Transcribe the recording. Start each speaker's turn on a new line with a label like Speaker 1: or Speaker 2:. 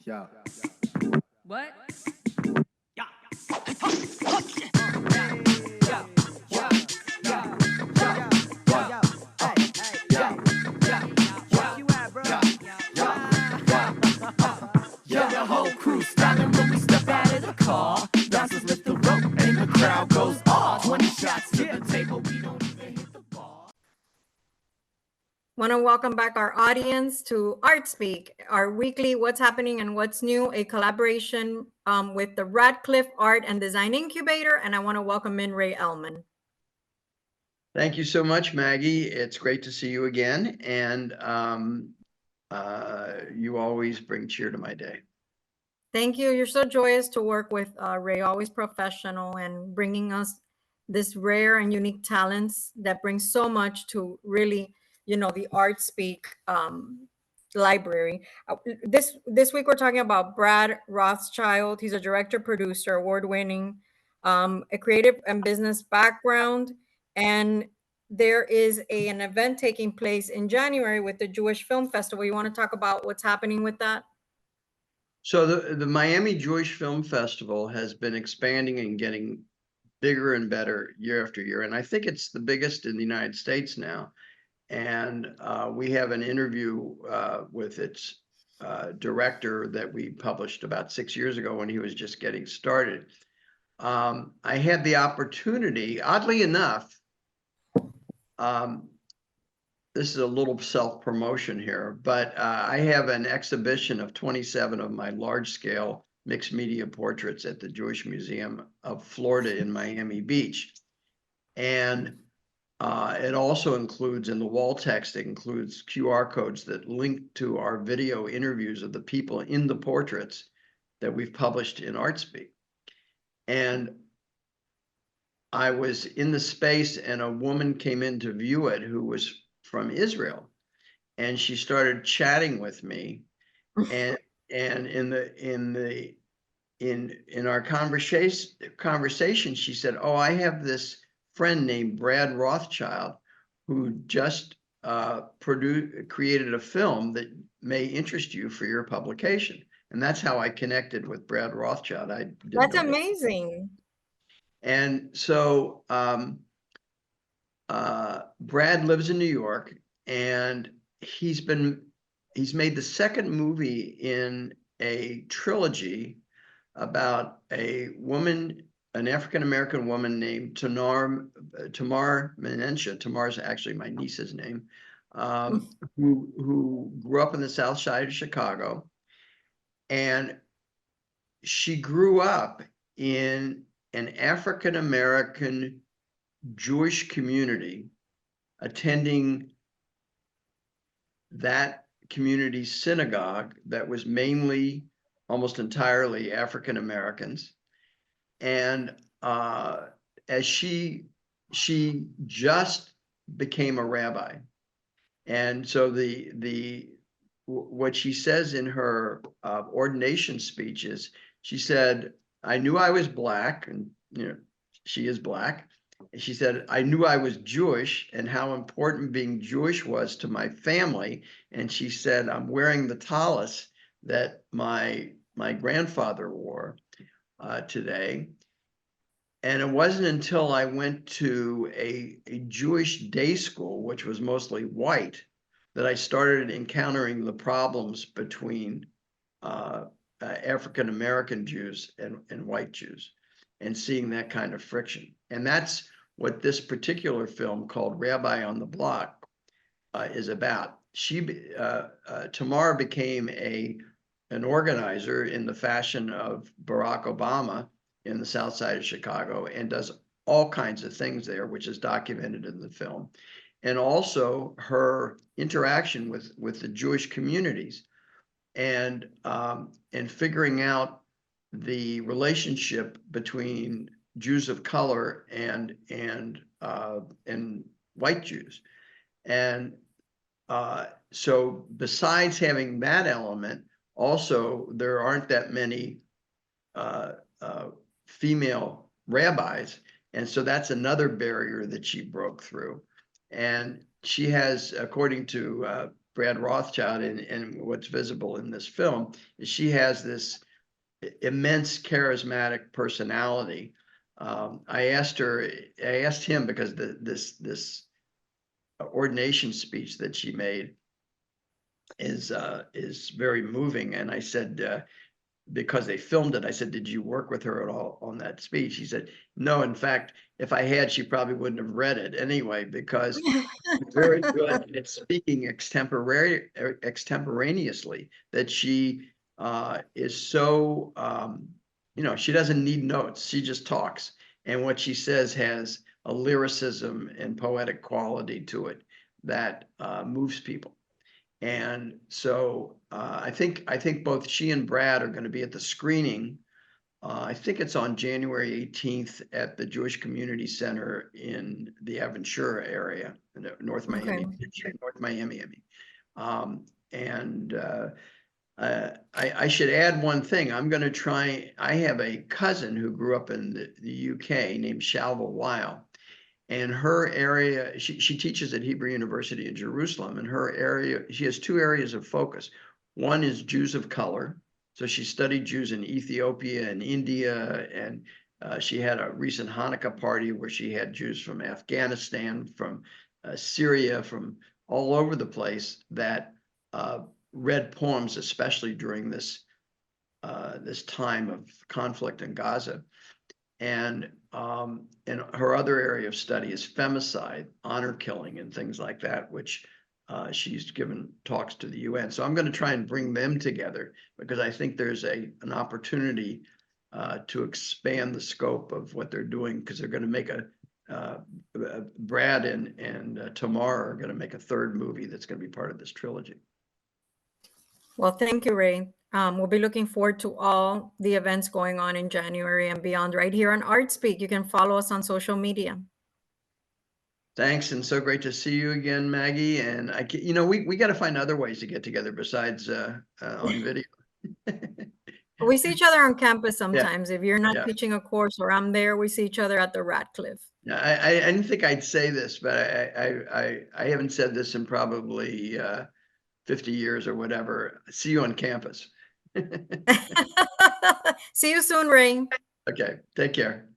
Speaker 1: Yeah.
Speaker 2: What?
Speaker 3: Yeah.
Speaker 1: The whole crew styling when we step out of the car. Bouncers lift the rope and the crowd goes off. 20 shots to the table, we don't even hit the bar.
Speaker 4: Want to welcome back our audience to ArtSpeak, our weekly What's Happening and What's New, a collaboration with the Ratcliffe Art and Design Incubator. And I want to welcome in Ray Ellman.
Speaker 5: Thank you so much, Maggie. It's great to see you again. And you always bring cheer to my day.
Speaker 4: Thank you. You're so joyous to work with, Ray, always professional and bringing us this rare and unique talents that bring so much to really, you know, the ArtSpeak library. This week we're talking about Brad Rothschild. He's a director, producer, award-winning, a creative and business background. And there is an event taking place in January with the Jewish Film Festival. You want to talk about what's happening with that?
Speaker 5: So the Miami Jewish Film Festival has been expanding and getting bigger and better year after year. And I think it's the biggest in the United States now. And we have an interview with its director that we published about 6 years ago when he was just getting started. I had the opportunity, oddly enough, this is a little self-promotion here, but I have an exhibition of 27 of my large-scale mixed media portraits at the Jewish Museum of Florida in Miami Beach. And it also includes, in the wall text, it includes QR codes that link to our video interviews of the people in the portraits that we've published in ArtSpeak. And I was in the space and a woman came in to view it who was from Israel, and she started chatting with me, and in our conversation she said, "Oh, I have this friend named Brad Rothschild who just created a film that may interest you for your publication." And that's how I connected with Brad Rothschild.
Speaker 4: That's amazing.
Speaker 5: And so Brad lives in New York, and he's made the second movie in a trilogy about a woman, an African-American woman named Tamar Menensha. Tamar's actually my niece's name, who grew up in the South Side of Chicago. And she grew up in an African-American Jewish community, attending that community's synagogue that was mainly, almost entirely African Americans. And as she just became a rabbi. And so what she says in her ordination speech is, she said, "I knew I was Black," and you know, she is Black. And she said, "I knew I was Jewish and how important being Jewish was to my family." And she said, "I'm wearing the tallis that my grandfather wore today." And it wasn't until I went to a Jewish day school, which was mostly white, that I started encountering the problems between African-American Jews and white Jews, and seeing that kind of friction. And that's what this particular film called Rabbi on the Block is about. Tamar became an organizer in the fashion of Barack Obama in the South Side of Chicago, and does all kinds of things there, which is documented in the film. And also her interaction with the Jewish communities, and figuring out the relationship between Jews of color and white Jews. And so besides having that element, also there aren't that many female rabbis. And so that's another barrier that she broke through. And she has, according to Brad Rothschild, and what's visible in this film is she has this immense charismatic personality. I asked him because this ordination speech that she made is very moving, and I said, because they filmed it, I said, did you work with her at all on that speech? He said, no, in fact, if I had, she probably wouldn't have read it anyway, because she's very good at speaking extemporaneously, that she is so, she doesn't need notes. She just talks. And what she says has a lyricism and poetic quality to it that moves people. And so I think both she and Brad are going to be at the screening. I think it's on January 18th at the Jewish Community Center in the Aventura area, in North Miami.
Speaker 4: Okay.
Speaker 5: North Miami, I mean. I should add one thing. I'm going to try. I have a cousin who grew up in the UK named Shalva Weil. And her area, she teaches at Hebrew University in Jerusalem, and her area, she has two areas of focus. One is Jews of color. So she studied Jews in Ethiopia and India, and she had a recent Hanukkah party where she had Jews from Afghanistan, from Syria, from all over the place that read poems, especially during this time of conflict in Gaza. And her other area of study is femicide, honor killing, and things like that, which she's given talks to the UN. So I'm going to try and bring them together, because I think there's an opportunity to expand the scope of what they're doing, because they're going to make Brad and Tamar are going to make a third movie that's going to be part of this trilogy.
Speaker 4: Well, thank you, Ray. We'll be looking forward to all the events going on in January and beyond right here on ArtSpeak. You can follow us on social media.
Speaker 5: Thanks, and so great to see you again, Maggie. And we got to find other ways to get together besides on video.
Speaker 4: We see each other on campus sometimes. If you're not teaching a course or I'm there, we see each other at the Ratcliffe.
Speaker 5: Yeah, I didn't think I'd say this, but I haven't said this in probably 50 years or whatever. See you on campus.
Speaker 4: See you soon, Ray.
Speaker 5: Okay, take care.